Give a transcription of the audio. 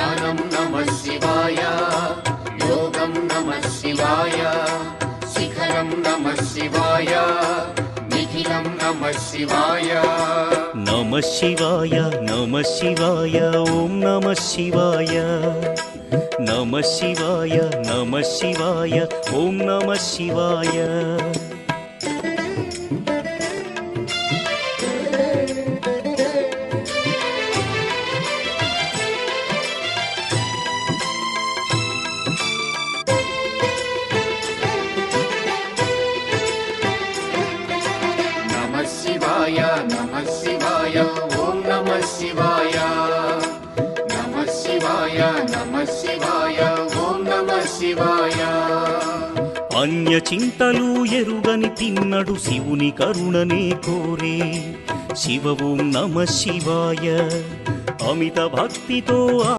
జ్ఞానం నమః శివాయ, యోగం నమః శివాయ, శిఖరం నమః శివాయ, నిఖిలం నమః శివాయ. నమః శివాయ నమః శివాయ ఓం నమః శివాయ. నమః శివాయ నమః శివాయ ఓం నమః శివాయ. నమః శివాయ నమః శివాయ ఓం నమః శివాయ. నమః శివాయ నమః శివాయ ఓం నమః శివాయ. అన్య చింతలు ఎరుగని తిన్నడు శివుని కరుణనే కోరే. శివ ఓం నమః శివాయ. అమిత భక్తితో